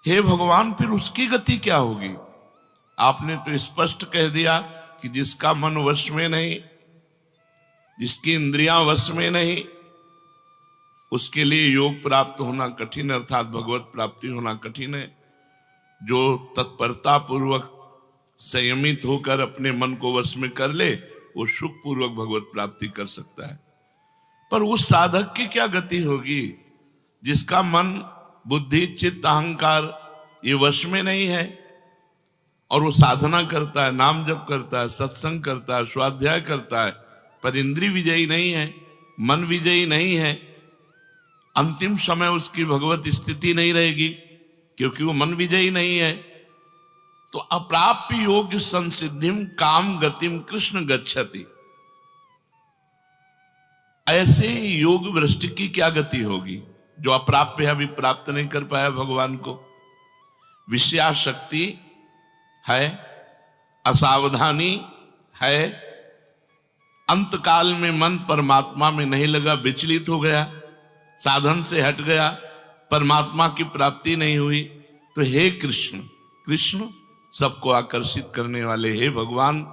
हे भगवान, फिर उसकी गति क्या होगी? आपने तो स्पष्ट कह दिया कि जिसका मन वश में नहीं, जिसकी इंद्रियां वश में नहीं, उसके लिए योग प्राप्त होना कठिन, अर्थात भगवत प्राप्ति होना कठिन है। जो तत्परता पूर्वक संयमित होकर अपने मन को वश में कर ले, वो सुख पूर्वक भगवत प्राप्ति कर सकता है। पर उस साधक की क्या गति होगी जिसका मन, बुद्धि, चित्त, अहंकार ये वश में नहीं है, और वो साधना करता है, नाम जप करता है, सत्संग करता है, स्वाध्याय करता है, पर इंद्रिय विजयी नहीं है, मन विजयी नहीं है। अंतिम समय उसकी भगवत स्थिति नहीं रहेगी क्योंकि वो मन विजयी नहीं है। तो अप्राप्य योग्य संसिद्धिम काम गतिम कृष्ण गच्छति। ऐसे योग भ्रष्ट की क्या गति होगी जो अप्राप्य है, अभी प्राप्त नहीं कर पाया भगवान को। विषयाशक्ति है, असावधानी है, अंतकाल में मन परमात्मा में नहीं लगा, विचलित हो गया, साधन से हट गया, परमात्मा की प्राप्ति नहीं हुई। तो हे कृष्ण, कृष्ण सबको आकर्षित करने वाले, हे भगवान,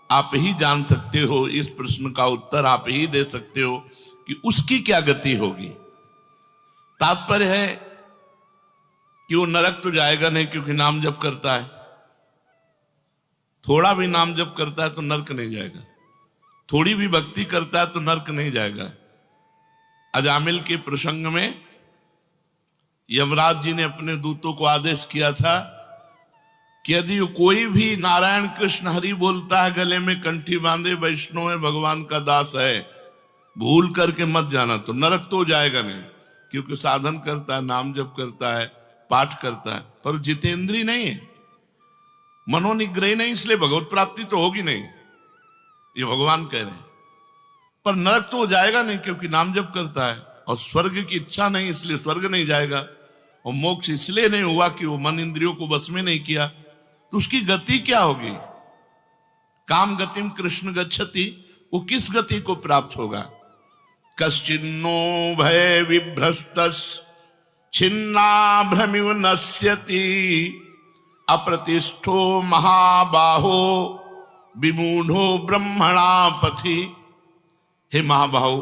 आप ही जान सकते हो, इस प्रश्न का उत्तर आप ही दे सकते हो कि उसकी क्या गति होगी। तात्पर्य है कि वो नरक तो जाएगा नहीं क्योंकि नाम जप करता है। थोड़ा भी नाम जप करता है तो नरक नहीं जाएगा, थोड़ी भी भक्ति करता है तो नरक नहीं जाएगा। अजामिल के प्रसंग में यमराज जी ने अपने दूतों को आदेश किया था कि यदि कोई भी नारायण कृष्ण हरि बोलता है, गले में कंठी बांधे, वैष्णव है, भगवान का दास है, भूल करके मत जाना, तो नरक तो जाएगा नहीं, क्योंकि साधन करता है, नाम जप करता है, पाठ करता है, पर जितेंद्रीय नहीं है, मनोनिग्रही नहीं, इसलिए भगवत प्राप्ति तो होगी नहीं, ये भगवान कह रहे हैं। पर नरक तो जाएगा नहीं क्योंकि नाम जप करता है, और स्वर्ग की इच्छा नहीं इसलिए स्वर्ग नहीं जाएगा, और मोक्ष इसलिए नहीं हुआ कि वो मन इंद्रियों को बस में नहीं किया। तो उसकी गति क्या होगी? काम गतिम कृष्ण गच्छति, वो किस गति को प्राप्त होगा? कश्चिन्नो भय विभ्रष्टस् छिन्ना भ्रमिव नश्यति अप्रतिष्ठो महाबाहो विमूढ़ो ब्रह्मणा पथि। हे महाबाहो,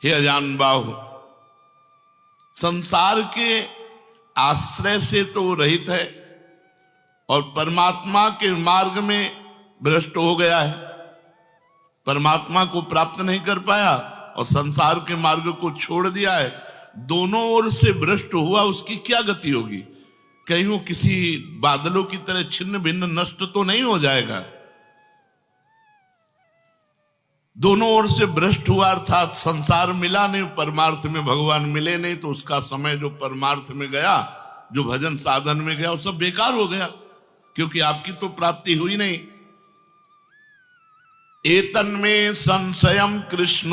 हे अजान बाहु, संसार के आश्रय से तो रहित है और परमात्मा के मार्ग में भ्रष्ट हो गया है, परमात्मा को प्राप्त नहीं कर पाया और संसार के मार्ग को छोड़ दिया है, दोनों ओर से भ्रष्ट हुआ, उसकी क्या गति होगी? कहीं वो किसी बादलों की तरह छिन्न भिन्न नष्ट तो नहीं हो जाएगा? दोनों ओर से भ्रष्ट हुआ अर्थात संसार मिला नहीं, परमार्थ में भगवान मिले नहीं, तो उसका समय जो परमार्थ में गया, जो भजन साधन में गया, वो सब बेकार हो गया, क्योंकि आपकी तो प्राप्ति हुई नहीं। एतन्मे संशयम कृष्ण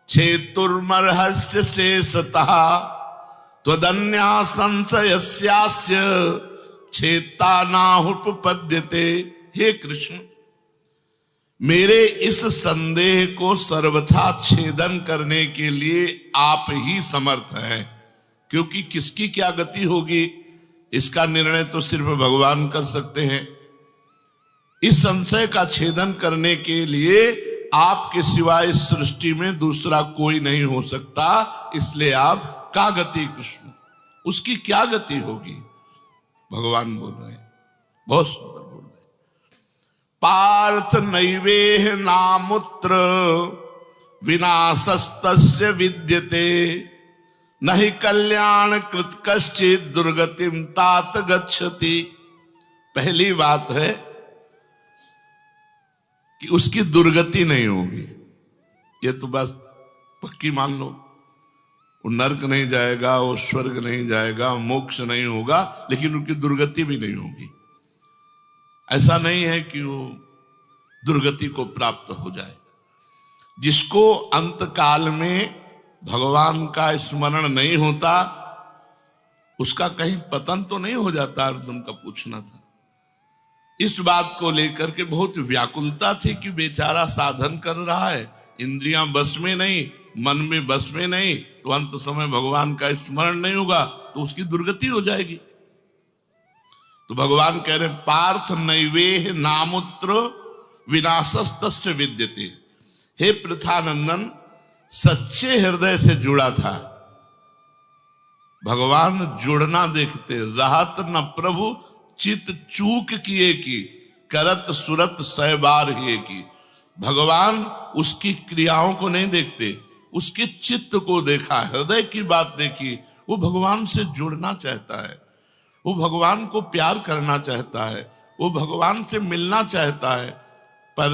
छेतुर्मर्हस्य शेषतः त्वदन्या संशयस्यास्य छेता नाहुपपद्यते। हे कृष्ण, मेरे इस संदेह को सर्वथा छेदन करने के लिए आप ही समर्थ हैं, क्योंकि किसकी क्या गति होगी इसका निर्णय तो सिर्फ भगवान कर सकते हैं। इस संशय का छेदन करने के लिए आपके सिवाय इस सृष्टि में दूसरा कोई नहीं हो सकता, इसलिए आप का गति कृष्ण, उसकी क्या गति होगी? भगवान बोल रहे हैं, बहुत सुंदर बोल रहे हैं। पार्थ नैवेह नामुत्र विनाशस्तस्य विद्यते नहि कल्याण कृत कश्चित् दुर्गतिम तात गच्छति। पहली बात है कि उसकी दुर्गति नहीं होगी, ये तो बस पक्की मान लो। वो नरक नहीं जाएगा, वो स्वर्ग नहीं जाएगा, मोक्ष नहीं होगा, लेकिन उनकी दुर्गति भी नहीं होगी। ऐसा नहीं है कि वो दुर्गति को प्राप्त हो जाए। जिसको अंतकाल में भगवान का स्मरण नहीं होता, उसका कहीं पतन तो नहीं हो जाता? अर्जुन का पूछना था। इस बात को लेकर के बहुत व्याकुलता थी कि बेचारा साधन कर रहा है, इंद्रियां बस में नहीं, मन में बस में नहीं, तो अंत समय भगवान का स्मरण नहीं होगा तो उसकी दुर्गति हो जाएगी। तो भगवान कह रहे पार्थ नैवेह नामुत्र विनाशस्तस्य विद्यते। हे पृथानंदन, सच्चे हृदय से जुड़ा था भगवान जुड़ना देखते, रहत न प्रभु चित चूक किए की, करत सुरत सहबार ही की। भगवान उसकी क्रियाओं को नहीं देखते, उसके चित्त को देखा, हृदय की बात देखी। वो भगवान से जुड़ना चाहता है, वो भगवान को प्यार करना चाहता है, वो भगवान से मिलना चाहता है, पर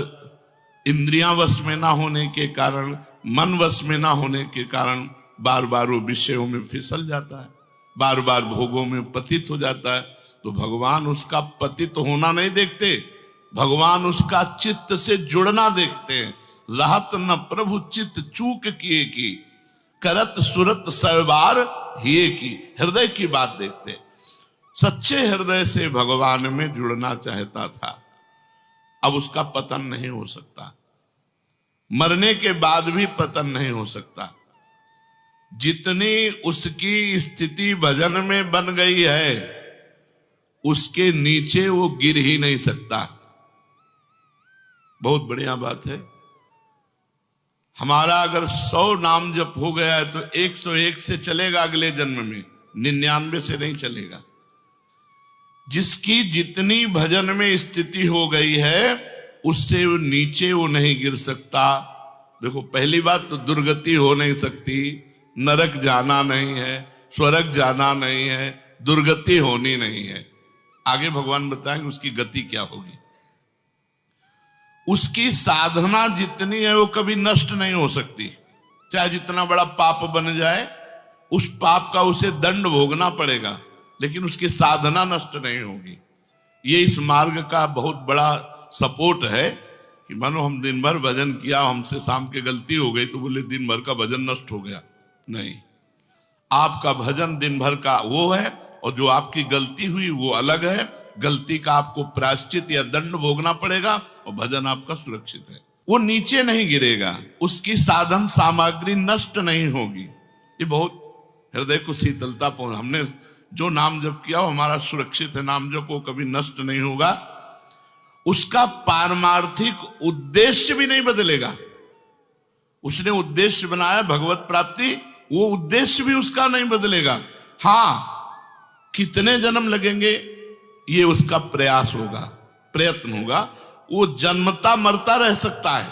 इंद्रियां वश में ना होने के कारण, मन वश में ना होने के कारण बार बार वो विषयों में फिसल जाता है, बार बार भोगों में पतित हो जाता है। तो भगवान उसका पतित होना नहीं देखते, भगवान उसका चित्त से जुड़ना देखते हैं। रहत न प्रभु चित्त चूक किए की, करत सुरत सहबार हिए की। हृदय की बात देखते, सच्चे हृदय से भगवान में जुड़ना चाहता था। अब उसका पतन नहीं हो सकता, मरने के बाद भी पतन नहीं हो सकता। जितनी उसकी स्थिति भजन में बन गई है, उसके नीचे वो गिर ही नहीं सकता। बहुत बढ़िया बात है। हमारा अगर 100 नाम जप हो गया है तो 101 से चलेगा अगले जन्म में, 99 से नहीं चलेगा। जिसकी जितनी भजन में स्थिति हो गई है, उससे वो नीचे वो नहीं गिर सकता। देखो, पहली बात तो दुर्गति हो नहीं सकती, नरक जाना नहीं है, स्वर्ग जाना नहीं है, दुर्गति होनी नहीं है। आगे भगवान बताएंगे उसकी गति क्या होगी। उसकी साधना जितनी है वो कभी नष्ट नहीं हो सकती। चाहे जितना बड़ा पाप बन जाए, उस पाप का उसे दंड भोगना पड़ेगा, लेकिन उसकी साधना नष्ट नहीं होगी। ये इस मार्ग का बहुत बड़ा सपोर्ट है कि मानो हम दिन भर भजन किया, हमसे शाम के गलती हो गई तो बोले दिन भर का भजन नष्ट हो गया। नहीं, आपका भजन दिन भर का वो है, और जो आपकी गलती हुई वो अलग है। गलती का आपको प्रायश्चित या दंड भोगना पड़ेगा, और भजन आपका सुरक्षित है। वो नीचे नहीं गिरेगा, उसकी साधन सामग्री नष्ट नहीं होगी। ये बहुत हृदय को शीतलता पहुंच। हमने जो नाम जप किया वो हमारा सुरक्षित है, नाम जप वो कभी नष्ट नहीं होगा। उसका पारमार्थिक उद्देश्य भी नहीं बदलेगा। उसने उद्देश्य बनाया भगवत प्राप्ति, वो उद्देश्य भी उसका नहीं बदलेगा। हाँ, कितने जन्म लगेंगे ये उसका प्रयास होगा, प्रयत्न होगा। वो जन्मता मरता रह सकता है,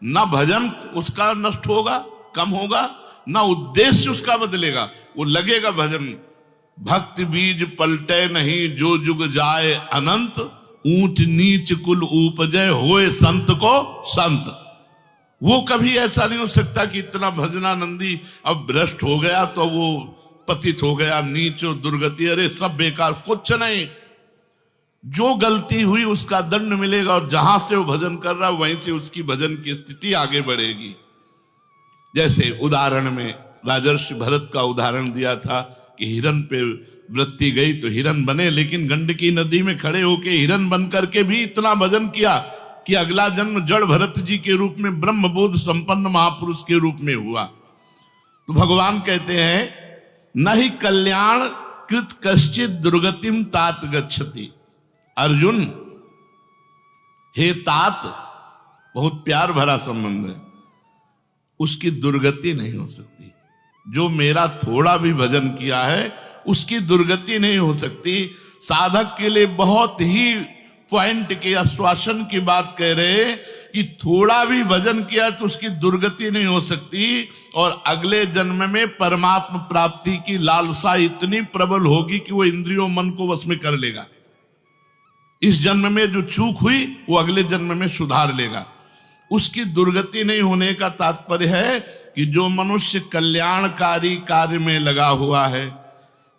ना भजन उसका नष्ट होगा, कम होगा, ना उद्देश्य उसका बदलेगा। वो लगेगा भजन। भक्ति बीज पलटे नहीं, जो जुग जाए अनंत, ऊंच नीच कुल उपजय होए संत को संत। वो कभी ऐसा नहीं हो सकता कि इतना भजनानंदी अब भ्रष्ट हो गया तो वो पतित हो गया, नीच और दुर्गति, अरे सब बेकार, कुछ नहीं। जो गलती हुई उसका दंड मिलेगा, और जहां से वो भजन कर रहा है वहीं से उसकी भजन की स्थिति आगे बढ़ेगी। जैसे उदाहरण में राजर्षि भरत का उदाहरण दिया था कि हिरन पे वृत्ति गई तो हिरन बने, लेकिन गंडकी नदी में खड़े होके हिरन बन करके भी इतना भजन किया कि अगला जन्म जड़ भरत जी के रूप में ब्रह्मबोध संपन्न महापुरुष के रूप में हुआ। तो भगवान कहते हैं नहीं कल्याण कृत कश्चित दुर्गतिम तात गच्छति। अर्जुन, हे तात, बहुत प्यार भरा संबंध है, उसकी दुर्गति नहीं हो सकती। जो मेरा थोड़ा भी भजन किया है उसकी दुर्गति नहीं हो सकती। साधक के लिए बहुत ही पॉइंट के आश्वासन की बात कह रहे कि थोड़ा भी भजन किया तो उसकी दुर्गति नहीं हो सकती, और अगले जन्म में परमात्मा प्राप्ति की लालसा इतनी प्रबल होगी कि वो इंद्रियों मन को वश में कर लेगा। इस जन्म में जो चूक हुई वो अगले जन्म में सुधार लेगा। उसकी दुर्गति नहीं होने का तात्पर्य है कि जो मनुष्य कल्याणकारी कार्य में लगा हुआ है,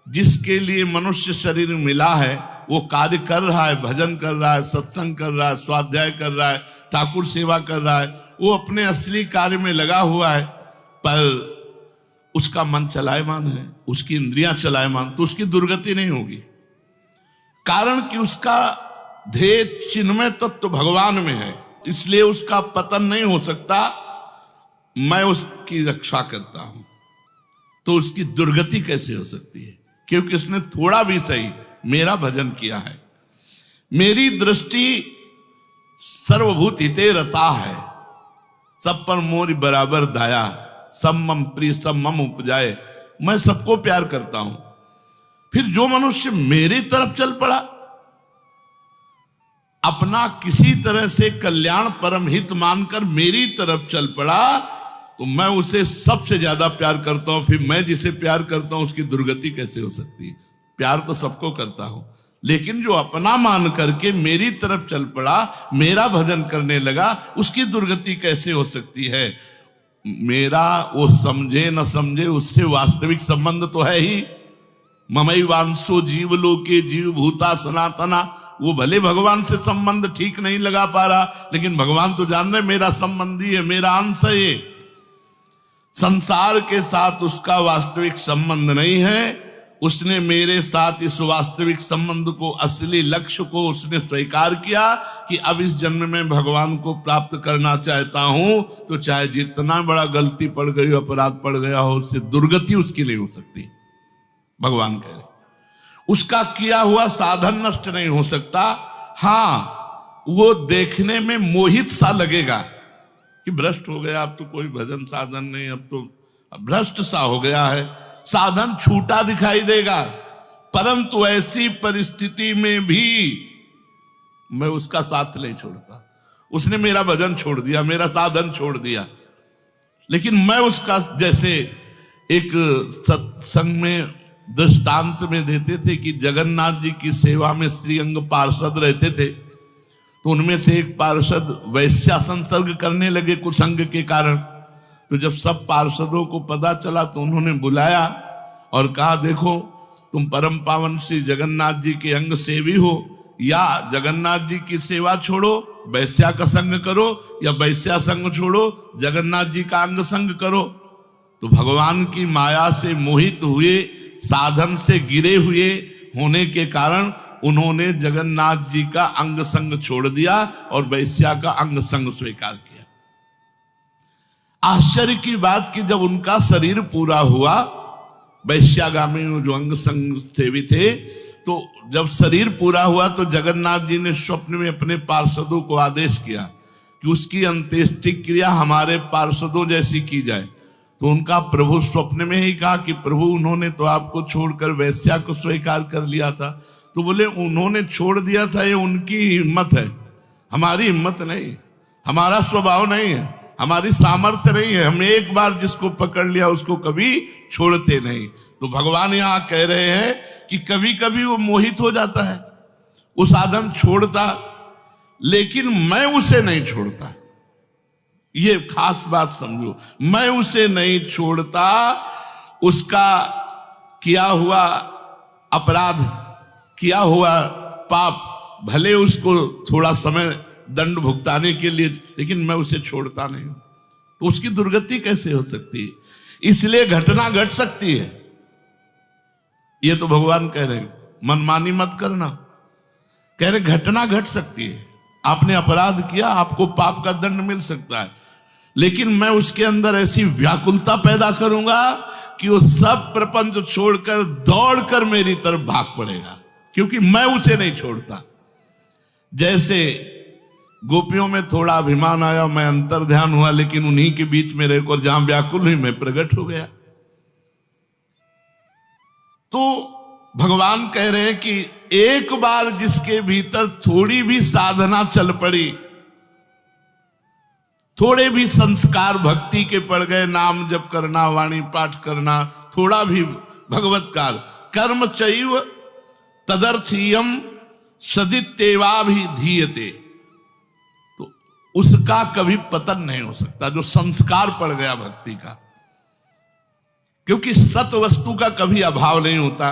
जिसके लिए मनुष्य शरीर मिला है, वो कार्य कर रहा है, भजन कर रहा है, सत्संग कर रहा है, स्वाध्याय कर रहा है, ठाकुर सेवा कर रहा है, वो अपने असली कार्य में लगा हुआ है, पर उसका मन चलायमान है, उसकी इंद्रियां चलायमान, तो उसकी दुर्गति नहीं होगी। कारण कि उसका ध्येय चिन्मय तत्व भगवान में है, इसलिए उसका पतन नहीं हो सकता। मैं उसकी रक्षा करता हूं, तो उसकी दुर्गति कैसे हो सकती है? क्योंकि उसने थोड़ा भी सही मेरा भजन किया है। मेरी दृष्टि सर्वभूत हिते रता है, सब पर मोरी बराबर दाया, सब मम प्रिय सब मम उपजाए। मैं सबको प्यार करता हूं। फिर जो मनुष्य मेरी तरफ चल पड़ा, अपना किसी तरह से कल्याण परम हित मानकर मेरी तरफ चल पड़ा, तो मैं उसे सबसे ज्यादा प्यार करता हूं। फिर मैं जिसे प्यार करता हूं उसकी दुर्गति कैसे हो सकती है? प्यार तो सबको करता हूं, लेकिन जो अपना मान करके मेरी तरफ चल पड़ा, मेरा भजन करने लगा, उसकी दुर्गति कैसे हो सकती है? मेरा वो समझे न समझे, उससे वास्तविक संबंध तो है ही। ममई वांसो जीव लोके जीव भूता सनातना। वो भले भगवान से संबंध ठीक नहीं लगा पा रहा, लेकिन भगवान तो जान रहे मेरा संबंधी है, मेरा अंश है। ये संसार के साथ उसका वास्तविक संबंध नहीं है। उसने मेरे साथ इस वास्तविक संबंध को, असली लक्ष्य को उसने स्वीकार किया कि अब इस जन्म में भगवान को प्राप्त करना चाहता हूं, तो चाहे जितना बड़ा गलती पड़ गई हो, अपराध पड़ गया हो, उससे दुर्गति उसकी नहीं हो सकती। भगवान कह रहे उसका किया हुआ साधन नष्ट नहीं हो सकता। हां, वो देखने में मोहित सा लगेगा कि भ्रष्ट हो गया, अब तो कोई भजन साधन नहीं, अब तो भ्रष्ट सा हो गया है, साधन छूटा दिखाई देगा। परंतु ऐसी परिस्थिति में भी मैं उसका साथ नहीं छोड़ता। उसने मेरा भजन छोड़ दिया, मेरा साधन छोड़ दिया, लेकिन मैं उसका, जैसे एक सत्संग में दृष्टांत में देते थे कि जगन्नाथ जी की सेवा में श्रीअंग पार्षद रहते थे, तो उनमें से एक पार्षद वैश्या संसर्ग करने लगे कुसंग के कारण। तो जब सब पार्षदों को पता चला तो उन्होंने बुलाया और कहा, देखो तुम परम पावन श्री जगन्नाथ जी के अंग सेवी हो, या जगन्नाथ जी की सेवा छोड़ो वैश्या का संग करो, या वैश्या संग छोड़ो जगन्नाथ जी का अंग संग करो। तो भगवान की माया से मोहित हुए, साधन से गिरे हुए होने के कारण उन्होंने जगन्नाथ जी का अंग संग छोड़ दिया और वैश्या का अंग संग स्वीकार किया। आश्चर्य की बात कि जब उनका शरीर पूरा हुआ, वैश्यागामी जो अंग संग सेवी थे, तो जब शरीर पूरा हुआ तो जगन्नाथ जी ने स्वप्न में अपने पार्षदों को आदेश किया कि उसकी अंत्येष्टि क्रिया हमारे पार्षदों जैसी की जाए। तो उनका प्रभु स्वप्न में ही कहा कि प्रभु उन्होंने तो आपको छोड़कर वैश्या को स्वीकार कर लिया था। तो बोले उन्होंने छोड़ दिया था, ये उनकी हिम्मत है, हमारी हिम्मत नहीं, हमारा स्वभाव नहीं है, हमारी सामर्थ्य नहीं है। हम एक बार जिसको पकड़ लिया उसको कभी छोड़ते नहीं। तो भगवान यहां कह रहे हैं कि कभी कभी वो मोहित हो जाता है, वो साधन छोड़ता, लेकिन मैं उसे नहीं छोड़ता। ये खास बात समझो, मैं उसे नहीं छोड़ता। उसका किया हुआ अपराध, किया हुआ पाप, भले उसको थोड़ा समय दंड भुगताने के लिए, लेकिन मैं उसे छोड़ता नहीं हूं। तो उसकी दुर्गति कैसे हो सकती है? इसलिए घटना घट सकती है। ये तो भगवान कह रहे मनमानी मत करना, कह रहे घटना घट सकती है। आपने अपराध किया, आपको पाप का दंड मिल सकता है, लेकिन मैं उसके अंदर ऐसी व्याकुलता पैदा करूंगा कि वो सब प्रपंच छोड़कर दौड़कर मेरी तरफ भाग पड़ेगा, क्योंकि मैं उसे नहीं छोड़ता। जैसे गोपियों में थोड़ा अभिमान आया, मैं अंतर ध्यान हुआ, लेकिन उन्हीं के बीच में रहकर जहां व्याकुल हुई मैं प्रकट हो गया। तो भगवान कह रहे हैं कि एक बार जिसके भीतर थोड़ी भी साधना चल पड़ी, थोड़े भी संस्कार भक्ति के पड़ गए, नाम जप करना, वाणी पाठ करना, थोड़ा भी भगवत्कार, कर्म चैव तदर्थीयम सदित्येवाभिधीयते, तो उसका कभी पतन नहीं हो सकता जो संस्कार पड़ गया भक्ति का, क्योंकि सत वस्तु का कभी अभाव नहीं होता।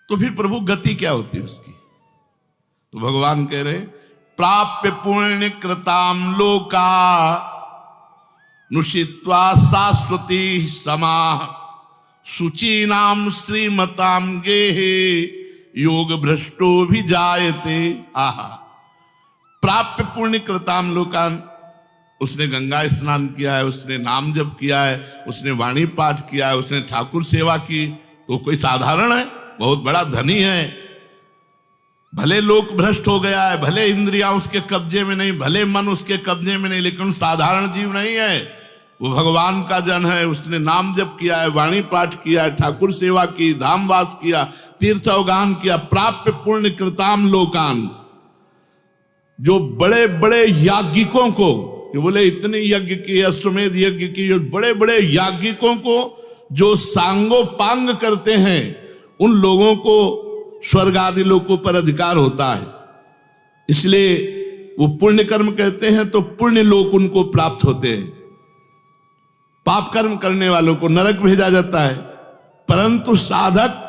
तो फिर प्रभु गति क्या होती है उसकी? तो भगवान कह रहे प्राप्य पुण्य कृताम लोका नुषित्वा शाश्वती समाह शुचीनाम श्रीमताम गेहे योग भ्रष्टो भी जायते। आहा, प्राप्य पुण्य कृताम लोकान, उसने गंगा स्नान किया है, उसने नाम जप किया है, उसने वाणी पाठ किया है, उसने ठाकुर सेवा की, तो कोई साधारण है? बहुत बड़ा धनी है। भले लोक भ्रष्ट हो गया है, भले इंद्रियां उसके कब्जे में नहीं, भले मन उसके कब्जे में नहीं, लेकिन साधारण जीव नहीं है। वो भगवान का जन है। उसने नाम जप किया है, वाणी पाठ किया है, ठाकुर सेवा की, धामवास किया, तीर्थ अवगान किया। प्राप्य पुण्य कृताम लोकान। जो बड़े बड़े याज्ञिकों को, कि बोले इतने यज्ञ किए, अश्वमेध यज्ञ की, जो बड़े बड़े याज्ञिकों को जो सांगोपांग करते हैं, उन लोगों को स्वर्ग आदि लोकों पर अधिकार होता है। इसलिए वो पुण्य कर्म कहते हैं तो पुण्य लोक उनको प्राप्त होते हैं। पाप कर्म करने वालों को नरक भेजा जाता है। परंतु साधक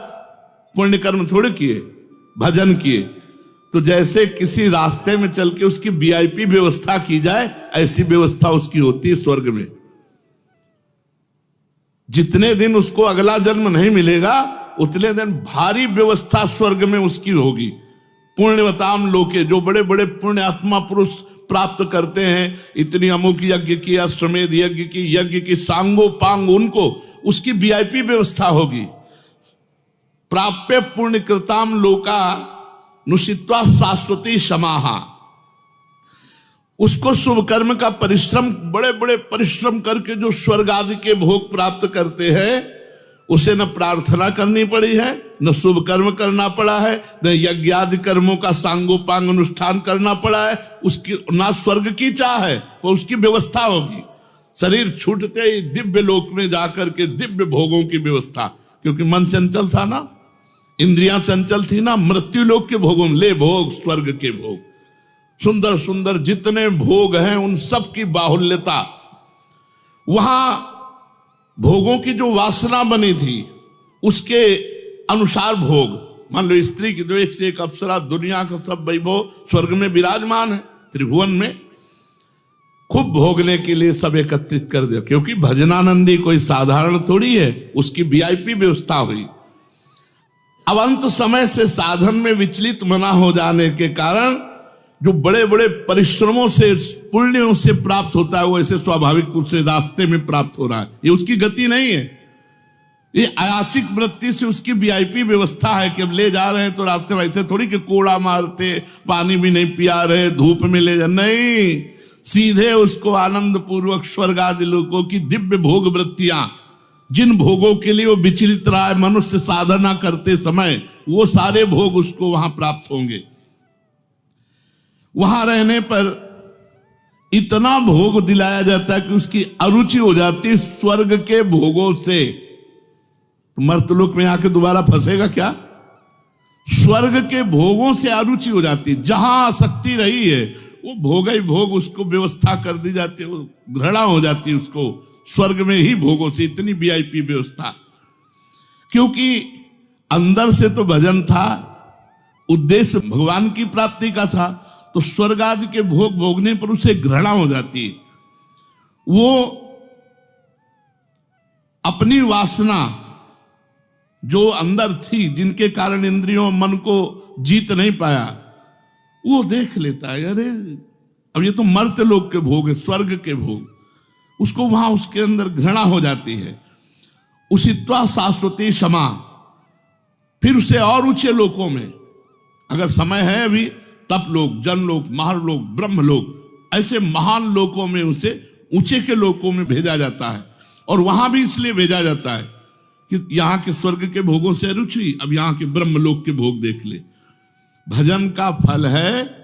पुण्य कर्म थोड़े किए, भजन किए, तो जैसे किसी रास्ते में चल के उसकी वीआईपी व्यवस्था की जाए, ऐसी व्यवस्था उसकी होती है स्वर्ग में। जितने दिन उसको अगला जन्म नहीं मिलेगा, उतने दिन भारी व्यवस्था स्वर्ग में उसकी होगी। पुण्यवताम लोके, जो बड़े बड़े पुण्य आत्मा पुरुष प्राप्त करते हैं, इतनी अमुक यज्ञ की, अश्वमेध यज्ञ की सांगोपांग, उनको उसकी वीआईपी व्यवस्था होगी। प्राप्य पुण्य कृताम लोका नुषित्वा शाश्वती समाहा। उसको शुभ कर्म का परिश्रम, बड़े बड़े परिश्रम करके जो स्वर्ग आदि के भोग प्राप्त करते हैं, उसे न प्रार्थना करनी पड़ी है, न शुभ कर्म करना पड़ा है, न यज्ञ आदि कर्मों का सांगोपांग अनुष्ठान करना पड़ा है। उसकी ना स्वर्ग की चाह है, तो उसकी व्यवस्था होगी। शरीर छूटते ही दिव्य लोक में जाकर के दिव्य भोगों की व्यवस्था, क्योंकि मन चंचल था ना, इंद्रियां चंचल थी ना, मृत्यु लोक के भोगों में ले भोग, स्वर्ग के भोग, सुंदर सुंदर जितने भोग हैं उन सब की बाहुल्यता। वहां भोगों की जो वासना बनी थी उसके अनुसार भोग। मान लो स्त्री की तो एक से एक अप्सरा, दुनिया का सब वैभव स्वर्ग में विराजमान है, त्रिभुवन में। खूब भोगने के लिए सब एकत्रित कर दिया, क्योंकि भजनानंदी कोई साधारण थोड़ी है, उसकी वीआईपी व्यवस्था हुई। अब अंत समय से साधन में विचलित मना हो जाने के कारण जो बड़े बड़े परिश्रमों से, पुण्यों से प्राप्त होता है, वो ऐसे स्वाभाविक रूप से रास्ते में प्राप्त हो रहा है। ये उसकी गति नहीं है, ये अयाचिक वृत्ति से उसकी वीआईपी व्यवस्था है कि अब ले जा रहे हैं तो रास्ते में ऐसे थोड़ी कि कोड़ा मारते, पानी भी नहीं पिया रहे, धूप में ले जा, नहीं, सीधे उसको आनंद पूर्वक स्वर्ग आदि लोगों की दिव्य भोग वृत्तियां, जिन भोगों के लिए वो विचलित रहा है मनुष्य साधना करते समय, वो सारे भोग उसको वहां प्राप्त होंगे। वहां रहने पर इतना भोग दिलाया जाता है कि उसकी अरुचि हो जाती है स्वर्ग के भोगों से। तो मर्तलोक में आके दोबारा फंसेगा क्या? स्वर्ग के भोगों से अरुचि हो जाती है। जहां आसक्ति रही है वो भोग ही भोग उसको व्यवस्था कर दी जाती है, वो घृणा हो जाती है उसको स्वर्ग में ही भोगों से। इतनी वीआईपी व्यवस्था, क्योंकि अंदर से तो भजन था, उद्देश्य भगवान की प्राप्ति का था, तो स्वर्ग आदि के भोग भोगने पर उसे घृणा हो जाती है। वो अपनी वासना जो अंदर थी, जिनके कारण इंद्रियों मन को जीत नहीं पाया, वो देख लेता है, अरे अब ये तो मर्त्य लोक के भोग है, स्वर्ग के भोग, उसको वहां उसके अंदर घृणा हो जाती है। उसित्वा शाश्वती क्षमा, फिर उसे और ऊंचे लोकों में, अगर समय है अभी, तप लोक, जन लोक, महालोक, ब्रह्म लोक, ऐसे महान लोकों में उसे ऊंचे के लोकों में भेजा जाता है। और वहां भी इसलिए भेजा जाता है कि यहाँ के स्वर्ग के भोगों से रुचि, अब यहाँ के ब्रह्म लोक के भोग देख ले। भजन का फल है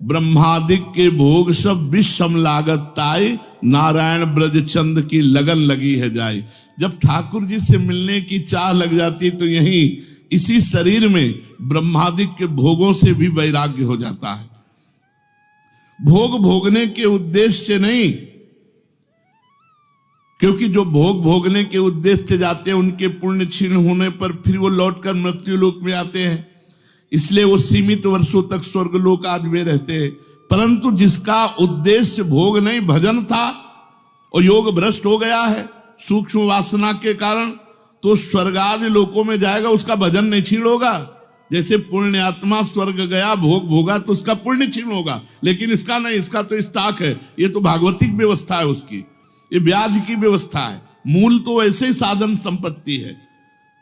ब्रह्मादिक के भोग सब विषम लागत ताई, नारायण ब्रज चंद की लगन लगी है जाई। जब ठाकुर जी से मिलने की चाह लग जाती तो यहीं इसी शरीर में ब्रह्मादिक के भोगों से भी वैराग्य हो जाता है। भोग भोगने के उद्देश्य से नहीं, क्योंकि जो भोग भोगने के उद्देश्य से जाते हैं उनके पुण्य क्षीण होने पर फिर वो लौटकर मृत्यु लोक में आते हैं, इसलिए वो सीमित वर्षों तक स्वर्ग लोक आदि में रहते हैं। परंतु जिसका उद्देश्य भोग नहीं भजन था और योग भ्रष्ट हो गया है सूक्ष्म वासना के कारण, तो स्वर्ग आदि लोकों में जाएगा, उसका भजन नहीं छीण होगा। जैसे पुण्यात्मा स्वर्ग गया, भोग भोगा तो उसका पुण्य क्षीण होगा, लेकिन इसका नहीं, इसका तो स्टॉक है। ये तो भागवतिक व्यवस्था है उसकी, ये ब्याज की व्यवस्था है। मूल तो ऐसे ही साधन संपत्ति है।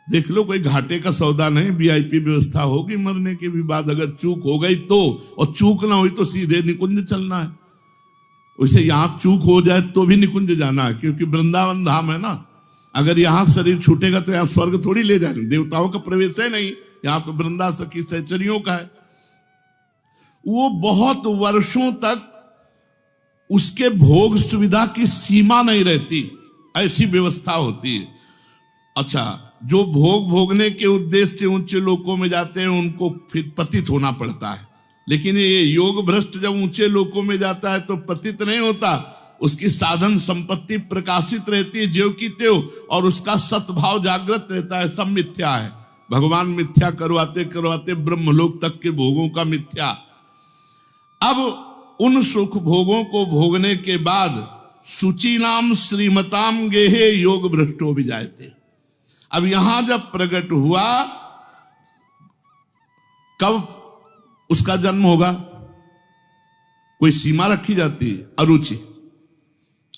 देख लो, कोई घाटे का सौदा नहीं, वीआईपी व्यवस्था होगी। मरने के भी बाद अगर चूक हो गई तो, और चूक ना हुई तो सीधे निकुंज चलना है। वैसे यहां चूक हो जाए तो भी निकुंज जाना है, क्योंकि वृंदावन धाम है ना। अगर यहां शरीर छूटेगा तो यहां स्वर्ग थोड़ी ले जाएंगे, देवताओं का प्रवेश है नहीं, यहां तो वृंदा सखी सहचरियों का है। वो बहुत वर्षों तक उसके भोग सुविधा की सीमा नहीं रहती, ऐसी व्यवस्था होती है। अच्छा, जो भोग भोगने के उद्देश्य से ऊंचे लोकों में जाते हैं उनको फिर पतित होना पड़ता है, लेकिन ये योग भ्रष्ट जब ऊंचे लोकों में जाता है तो पतित नहीं होता, उसकी साधन संपत्ति प्रकाशित रहती है ज्यों की त्यों, और उसका सद्भाव जागृत रहता है। सब मिथ्या है, भगवान मिथ्या करवाते करवाते ब्रह्मलोक तक के भोगों का मिथ्या। अब उन सुख भोगों को भोगने के बाद शुचिनाम श्रीमताम गेहे योग भ्रष्टो भी जाते। अब यहां जब प्रकट हुआ, कब उसका जन्म होगा? कोई सीमा रखी जाती है? अरुचि,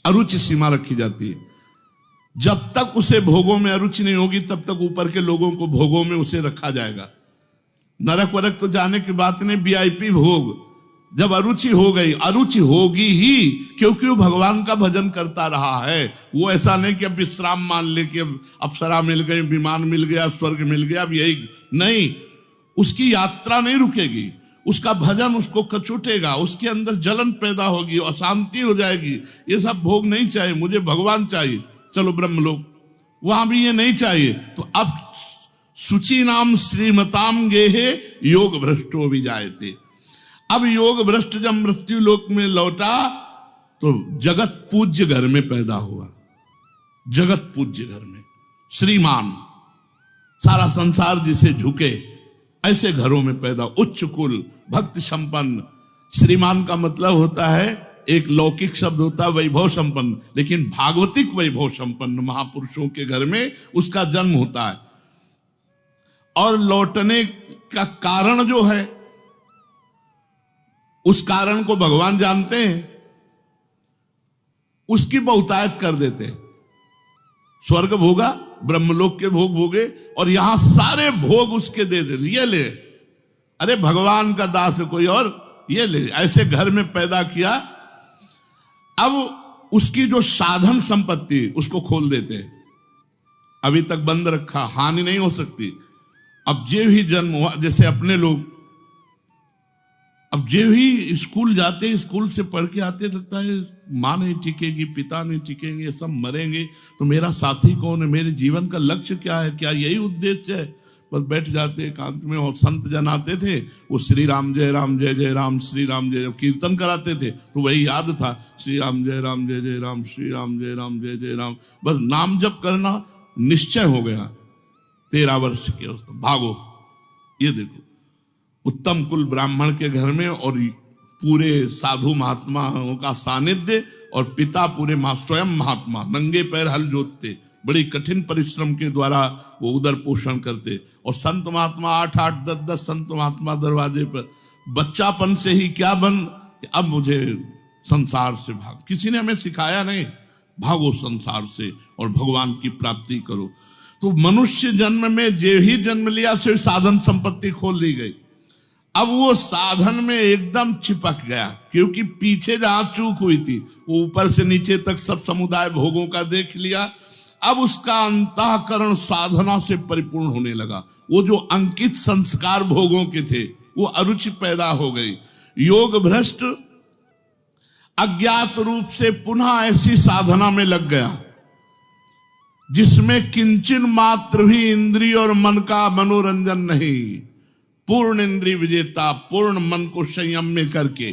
अरुचि सीमा रखी जाती है। जब तक उसे भोगों में अरुचि नहीं होगी तब तक ऊपर के लोगों को भोगों में उसे रखा जाएगा। नरक वरक तो जाने की बात नहीं, वीआईपी भोग। जब अरुचि हो गई, अरुचि होगी ही, क्योंकि वो भगवान का भजन करता रहा है। वो ऐसा नहीं कि अब विश्राम मान ले कि अब अप्सरा मिल गई, विमान मिल गया, स्वर्ग मिल गया, अब यही नहीं। उसकी यात्रा नहीं रुकेगी, उसका भजन उसको कचुटेगा, उसके अंदर जलन पैदा होगी, अशांति हो जाएगी। ये सब भोग नहीं चाहिए, मुझे भगवान चाहिए, चलो ब्रह्मलोक। वहां भी ये नहीं चाहिए। तो अब शुचि नाम श्रीमताम गेहे योग भ्रष्टो भी जायते। अब योग भ्रष्ट जब मृत्यु लोक में लौटा तो जगत पूज्य घर में पैदा हुआ। जगत पूज्य घर में श्रीमान, सारा संसार जिसे झुके, ऐसे घरों में पैदा, उच्च कुल, भक्ति संपन्न। श्रीमान का मतलब होता है, एक लौकिक शब्द होता है वैभव संपन्न, लेकिन भागवतिक वैभव संपन्न महापुरुषों के घर में उसका जन्म होता है। और लौटने का कारण जो है, उस कारण को भगवान जानते हैं, उसकी बहुतायत कर देते हैं। स्वर्ग भोगा, ब्रह्मलोक के भोग भोगे, और यहां सारे भोग उसके दे दे, ये ले, अरे भगवान का दास है कोई और, ये ले। ऐसे घर में पैदा किया। अब उसकी जो साधन संपत्ति उसको खोल देते हैं, अभी तक बंद रखा, हानि नहीं हो सकती। अब जे ही जन्म हुआ, जैसे अपने लोग अब जे ही स्कूल जाते, स्कूल से पढ़ के आते, लगता है माँ नहीं टिकेगी, पिता नहीं टिकेंगे, सब मरेंगे, तो मेरा साथी कौन है, मेरे जीवन का लक्ष्य क्या है, क्या यही उद्देश्य है? बस बैठ जाते एकांत में। और संत जन आते थे, वो श्री राम जय राम जय जय राम, श्री राम जय, कीर्तन कराते थे तो वही याद था, श्री राम जय राम जय जय राम, श्री राम जय राम जय जय राम। बस नाम जप करना निश्चय हो गया। 13 वर्ष के उसको भागो। ये देखो, उत्तम कुल ब्राह्मण के घर में, और पूरे साधु महात्माओं का सानिध्य, और पिता पूरे स्वयं महात्मा नंगे पैर हल जोतते, बड़ी कठिन परिश्रम के द्वारा वो उदर पोषण करते। और संत महात्मा 8-8, 10-10 संत महात्मा दरवाजे पर। बच्चापन से ही क्या बन, अब मुझे संसार से भाग। किसी ने हमें सिखाया नहीं, भागो संसार से और भगवान की प्राप्ति करो। तो मनुष्य जन्म में जे ही जन्म लिया से साधन संपत्ति खोल दी गई। अब वो साधन में एकदम चिपक गया, क्योंकि पीछे जहां चूक हुई थी वो ऊपर से नीचे तक सब समुदाय भोगों का देख लिया। अब उसका अंतःकरण साधना से परिपूर्ण होने लगा। वो जो अंकित संस्कार भोगों के थे वो अरुचि पैदा हो गई। योग भ्रष्ट अज्ञात रूप से पुनः ऐसी साधना में लग गया जिसमें किंचन मात्र भी इंद्रिय और मन का मनोरंजन नहीं। पूर्ण इंद्रिय विजेता, पूर्ण मन को संयम में करके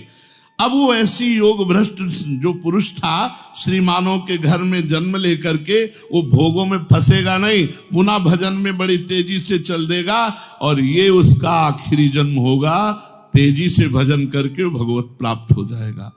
अब वो ऐसी योग भ्रष्ट जो पुरुष था, श्रीमानों के घर में जन्म लेकर के वो भोगों में फंसेगा नहीं, पुनः भजन में बड़ी तेजी से चल देगा। और ये उसका आखिरी जन्म होगा, तेजी से भजन करके वो भगवत प्राप्त हो जाएगा।